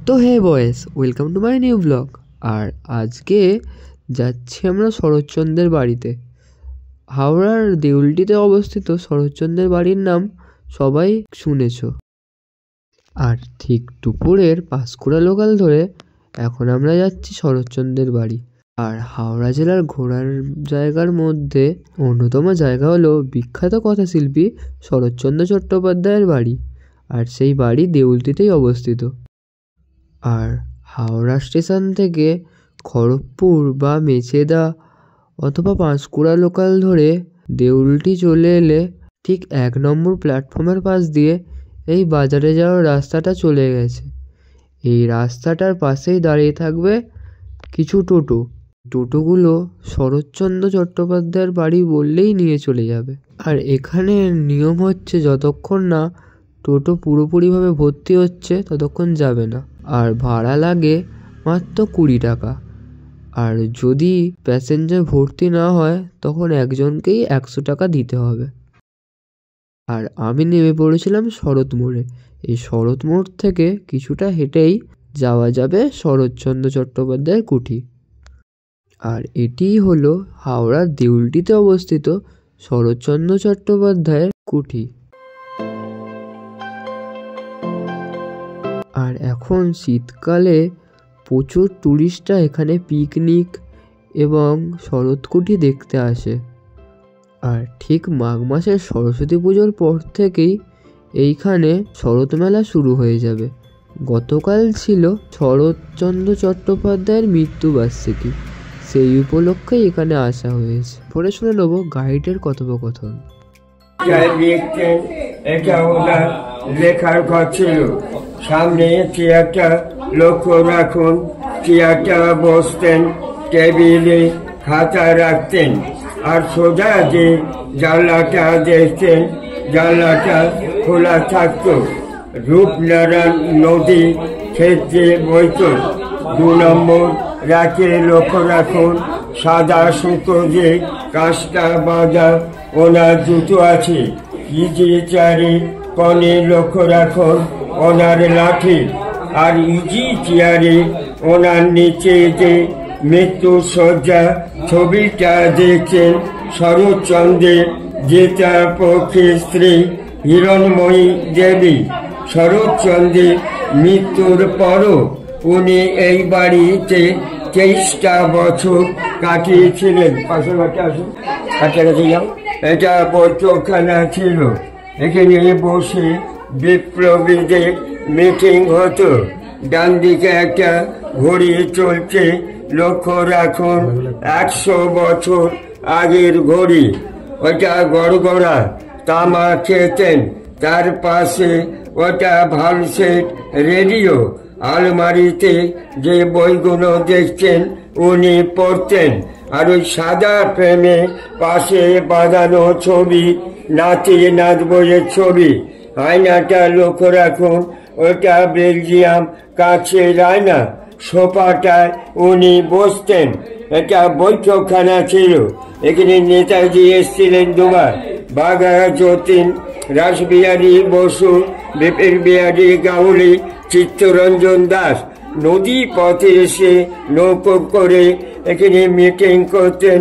তো hey boys, welcome to my new blog. আর আজকে যাচ্ছি আমরা শরৎচন্দ্রের বাড়িতে। হাওড়ার দেউলটিতে অবস্থিত শরৎচন্দ্রের বাড়ির নাম সবাই শুনেছ। আর ঠিক দুপুরের পাঁশকুড়া লোকাল ধরে এখন আমরা যাচ্ছি শরৎচন্দ্রের বাড়ি। আর হাওড়া জেলার ঘোরার জায়গার মধ্যে অন্যতম জায়গা হলো বিখ্যাত কথাশিল্পী শরৎচন্দ্র চট্টোপাধ্যায়ের বাড়ি। আর সেই বাড়ি দেউলটিতেই অবস্থিত। আর হাওড়া স্টেশন থেকে খড়গপুর বা মেচেদা অথবা পাঁশকুড়া লোকাল ধরে দেউলটি চলে এলে ঠিক 1 নম্বর প্ল্যাটফর্মের পাশ দিয়ে এই বাজারে যাওয়ার রাস্তাটা চলে গেছে। এই রাস্তাটার পাশেই দাঁড়িয়ে থাকবে কিছু টোটোগুলো শরৎচন্দ্র চট্টোপাধ্যায়ের বাড়ি বললেই নিয়ে চলে যাবে। আর এখানে নিয়ম হচ্ছে যতক্ষণ না টোটো পুরোপুরিভাবে ভর্তি হচ্ছে ততক্ষণ যাবে না। আর ভাড়া লাগে মাত্র 20 টাকা। আর যদি প্যাসেঞ্জার ভর্তি না হয় তখন একজনকেই 100 টাকা দিতে হবে। আর আমি নেমে পড়েছিলাম শরৎ মোড়ে। এই শরৎ মোড় থেকে কিছুটা হেঁটেই যাওয়া যাবে শরৎচন্দ্র চট্টোপাধ্যায়ের কুঠি। আর এটিই হলো হাওড়ার দেউলটিতে অবস্থিত শরৎচন্দ্র চট্টোপাধ্যায়ের কুঠি। আর এখন শীতকালে প্রচুর টুরিস্টরা এখানে পিকনিক এবং শরৎকুঠি দেখতে আসে। আর ঠিক মাঘ মাসের সরস্বতী পুজোর পর থেকেই এইখানে শরৎ মেলা শুরু হয়ে যাবে। গতকাল ছিল শরৎচন্দ্র চট্টোপাধ্যায়ের মৃত্যুবার্ষিকী, সেই উপলক্ষে এখানে আসা হয়েছে। পরে শুনে নেব গাইডের কথোপকথন। এটা ওনার লেখার ঘর ছিল। সামনে চেয়ারটা লক্ষ্য রাখুন, চেয়ারটা বসতেন, টেবিলে খাতা রাখতেন। আর সোজা যে জানলাটা দেখতেন, জানলাটা খোলা থাকতো। রূপনারায়ণ নদী ক্ষেত্রে বইত। 2 নম্বর রাখে লক্ষ্য রাখুন, সাদা সুতো যে কাঁচটা বাঁধা ওনার জুতো আছে। ইজি চেয়ারে কনে লক্ষ্য রাখুন ওনার লাঠি। আর ইজি চেয়ারে ওনার নিচে যে মৃত্যু শয্যা ছবিটা দেখছেন শরৎচন্দ্রের যেটা পক্ষের স্ত্রী হিরণময়ী দেবী। শরৎচন্দ্রের মৃত্যুর পরও উনি এই বাড়িতে 23টা বছর কাটিয়েছিলেন। কাছাকাছি যাও। এটা বৈঠকখানা ছিল। এখানে বসে বিপ্লবীদের মিটিং হতো। ডান দিকে একটা ঘড়ি চলছে, লক্ষ্য রাখুন 100 বছর আগের ঘড়ি। ওটা গড়গড়া তামা খেতেন। তার পাশে ওটা ভালসেট রেডিও। আলমারিতে যে বইগুলো দেখছেন উনি পড়তেন। আর ওই সাদা ফ্রেমে পাশে বাঁধানো ছবি নাতি নাচ বইয়ের ছবি। আয়নাটা লক্ষ্য রাখুন, ওটা বেলজিয়াম কাচের আয়না। সোফাটায় উনি বসতেন। এটা বৈঠকখানা ছিল। এখানে নেতাজি এসেছিলেন 2 বার। বাঘা যতীন, রাসবিহারী বসু, বিপিন বিহারী গাঙ্গুলি, চিত্তরঞ্জন দাস নদী পথে এসে নৌকো করে এখানে মিটিং করতেন।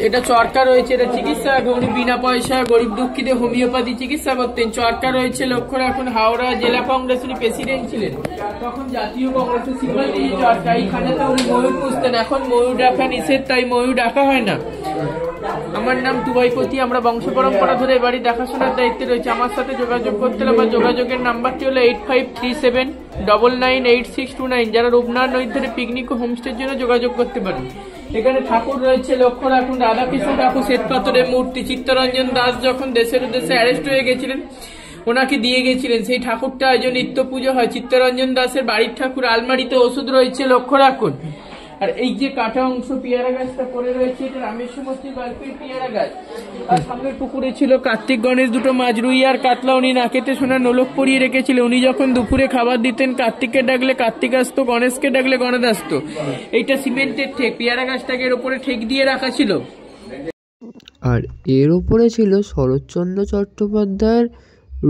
এটা চরকা রয়েছে, এটা চিকিৎসা। উনি বিনা পয়সা গরিব দুঃখীদের হোমিওপ্যাথি চিকিৎসা করতেন। চরকা রয়েছে, লক্ষ্য রাখুন হাওড়া জেলা কংগ্রেসের প্রেসিডেন্ট ছিলেন, তখন জাতীয় কংগ্রেসের সিম্বল এই চরকা। এইখানেতে উনি ময়ূর পুষতেন। এখন ময়ূর ডাকা নিষেধ, তাই ময়ূর ডাকা হয় না। আমার নাম টুবাইপতি। আমরা বংশ পরম্পরা ধরে বাড়ি দেখাশোনার দায়িত্বে রয়েছে। আমার সাথে যোগাযোগ করতে হলে আমার যোগাযোগের নাম্বারটি হলো 8537998629। যারা রূপনারায়ণ নদী ধরে পিকনিক ও হোমস্টের জন্য যোগাযোগ করতে পারেন। এখানে ঠাকুর রয়েছে, লক্ষ্য রাখুন রাধাকৃষ্ণ ঠাকুর শ্বেত পাথরের মূর্তি। চিত্তরঞ্জন দাস যখন দেশের উদ্দেশ্যে অ্যারেস্ট হয়ে গেছিলেন ওনাকে দিয়ে গেছিলেন, সেই ঠাকুরটা আজও নিত্য পুজো হয়। চিত্তরঞ্জন দাসের বাড়ির ঠাকুর। আলমারিতে ওষুধ রয়েছে, লক্ষ্য রাখুন। আর এই যে কাটা অংশ পেয়ারা গাছটা পড়ে রয়েছে, এটা রামেশ্বর মূর্তির গল্পের পেয়ারা গাছ। আর সামনের পুকুরে ছিল কার্তিক গণেশ 2টো মাছ, রুই আর কাতলা। উনি নাকেতে সোনার নোলক পরিয়ে রেখেছিলেন। উনি যখন দুপুরে খাবার দিতেন, কার্তিককে ডাকলে কার্তিক আসতো, গণেশকে ডাকলে গণেশ আসতো। এইটা সিমেন্টের ঠেক। পেয়ারা গাছটাকে এর উপরে ঠেক দিয়ে রাখা ছিল। আর এর উপরে ছিল শরৎচন্দ্র চট্টোপাধ্যায়ের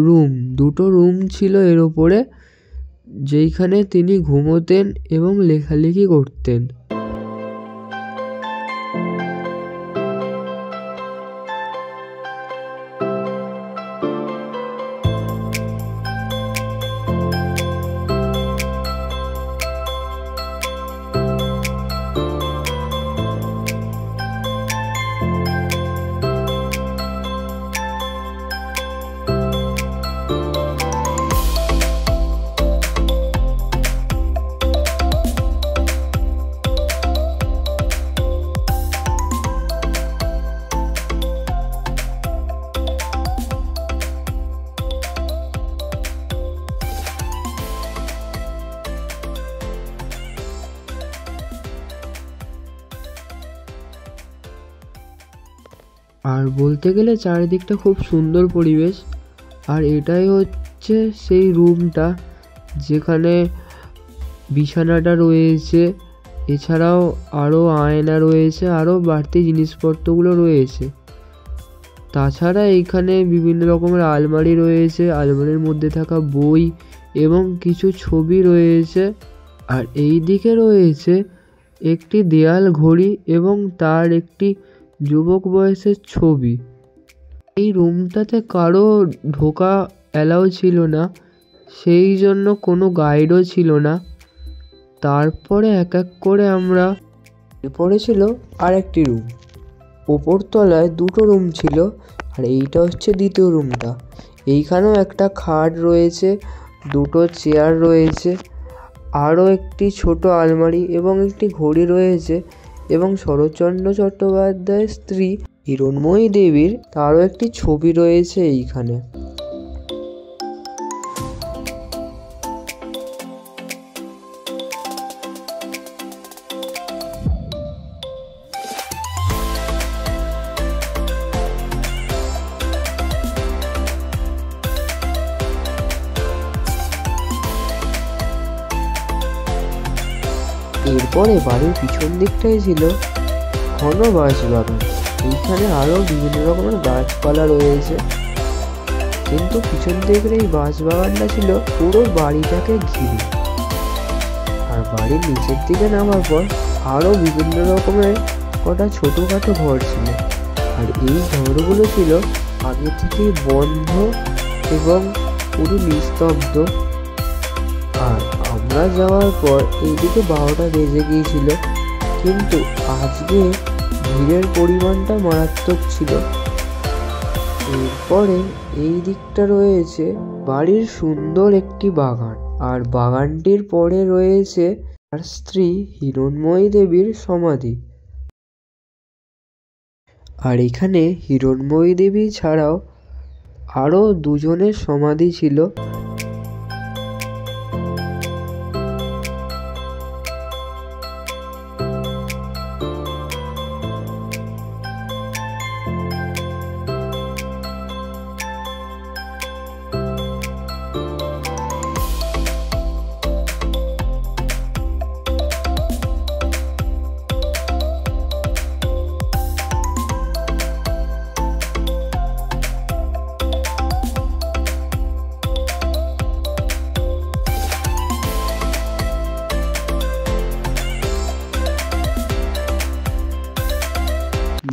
রুম। 2টো রুম ছিল এর উপরে। যেইখানে তিনি ঘুমোতেন এবং লেখালেখি করতেন। আর বলতে গেলে চারিদিকটা খুব সুন্দর পরিবেশ। আর এটাই হচ্ছে সেই রুমটা যেখানে বিছানাটা রয়েছে, এছাড়াও আরও আয়না রয়েছে, আরও বাড়তি জিনিসপত্রগুলো রয়েছে। তাছাড়া এইখানে বিভিন্ন রকমের আলমারি রয়েছে, আলমারির মধ্যে থাকা বই এবং কিছু ছবি রয়েছে। আর এই দিকে রয়েছে একটি দেয়াল ঘড়ি এবং তার একটি যুবক বয়সের ছবি। এই রুমটাতে কারো ঢোকা অ্যালাউ ছিল না, সেই জন্য কোনো গাইডও ছিল না। তারপরে এক এক করে আমরা এরপরে ছিল আরেকটি রুম। ওপর তলায় দুটো রুম ছিল, আর এইটা হচ্ছে দ্বিতীয় রুমটা। এইখানেও একটা খাট রয়েছে, দুটো চেয়ার রয়েছে, আরও একটি ছোট আলমারি এবং একটি ঘড়ি রয়েছে। এবং শরৎচন্দ্র চট্টোপাধ্যায়ের স্ত্রী হিরণময়ী দেবীর তারও একটি ছবি রয়েছে এইখানে। এরপরে বাড়ির পিছন দিকটাই ছিল ঘন বাঁশবাগান। এইখানে আরও বিভিন্ন রকমের গাছপালা রয়েছে, কিন্তু পিছন দিকের এই বাঁশবাগানটা ছিল পুরো বাড়িটাকে ঘিরে। আর বাড়ির নিচের দিকে নামার পর আরও বিভিন্ন রকমের কটা ছোটোখাটো ঘর ছিল। আর এই ঘরগুলো ছিল আগে থেকেই বন্ধ এবং পুরো নিস্তব্ধ। আর আমরা যাওয়ার পর এইদিকে 12টা বেজে গিয়েছিল, কিন্তু আজকে ভিড়ের পরিমাণটা মারাত্মক ছিল। এরপরে এই দিকটা রয়েছে বাড়ির সুন্দর একটি বাগান, আর বাগানটির পরে রয়েছে তার স্ত্রী হিরণময়ী দেবীর সমাধি। আর এখানে হিরণময়ী দেবী ছাড়াও আরও দুজনের সমাধি ছিল।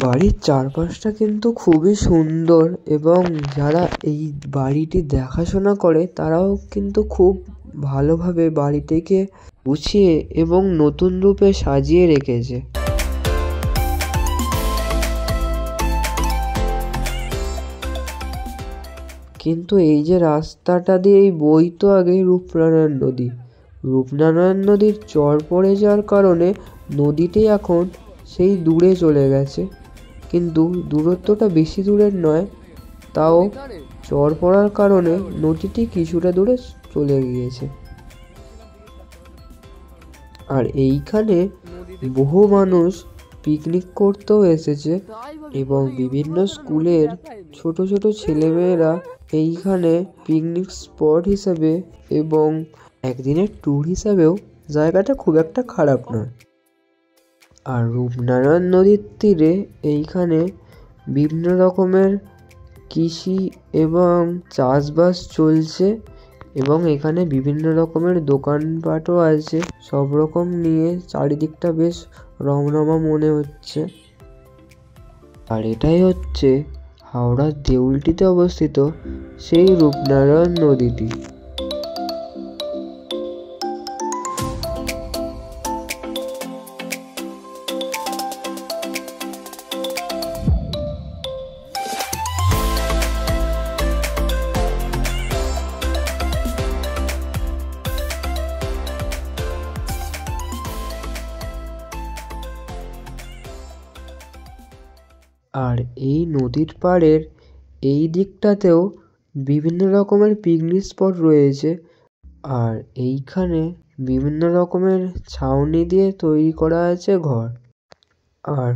বাড়ির চারপাশটা কিন্তু খুবই সুন্দর, এবং যারা এই বাড়িটি দেখাশোনা করে তারাও কিন্তু খুব ভালোভাবে বাড়িটিকে গুছিয়ে এবং নতুন রূপে সাজিয়ে রেখেছে। কিন্তু এই যে রাস্তাটা দিয়ে বইতো আগে রূপনারায়ণ নদী, রূপনারায়ণ নদীর চর পড়ে যাওয়ার কারণে নদীটি এখন সেই দূরে চলে গেছে। কিন্তু দূরত্বটা বেশি দূরের নয়, তাও চর পড়ার কারণে নদীটি কিছুটা দূরে চলে গিয়েছে। আর এইখানে বহু মানুষ পিকনিক করতেও এসেছে, এবং বিভিন্ন স্কুলের ছোট ছোট ছেলেমেয়েরা এইখানে পিকনিক স্পট হিসাবে এবং একদিনের ট্যুর হিসাবেও জায়গাটা খুব একটা খারাপ নয়। আর রূপনারায়ণ নদীর তীরে এইখানে বিভিন্ন রকমের কৃষি এবং চাষবাস চলছে, এবং এখানে বিভিন্ন রকমের দোকানপাটও আছে। সব রকম নিয়ে চারিদিকটা বেশ রমরমা মনে হচ্ছে। আর এটাই হচ্ছে হাওড়ার দেউলটিতে অবস্থিত সেই রূপনারায়ণ নদীটি। আর এই নদীর পাড়ের এই দিকটাতেও বিভিন্ন রকমের পিকনিক স্পট রয়েছে। আর এইখানে বিভিন্ন রকমের ছাউনি দিয়ে তৈরি করা আছে ঘর। আর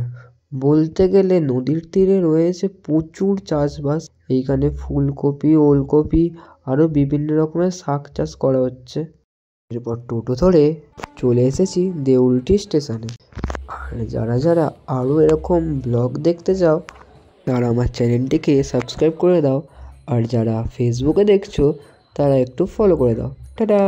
বলতে গেলে নদীর তীরে রয়েছে প্রচুর চাষবাস। এইখানে ফুলকপি, ওলকপি আরও বিভিন্ন রকমের শাক চাষ করা হচ্ছে। এরপর টোটো ধরে চলে এসেছি দেউলটি স্টেশনে। আর যারা যারা আরও এরকম ব্লগ দেখতে চাও তারা আমার চ্যানেলটিকে সাবস্ক্রাইব করে দাও। আর যারা ফেসবুকে দেখছো তারা একটু ফলো করে দাও। টাটা।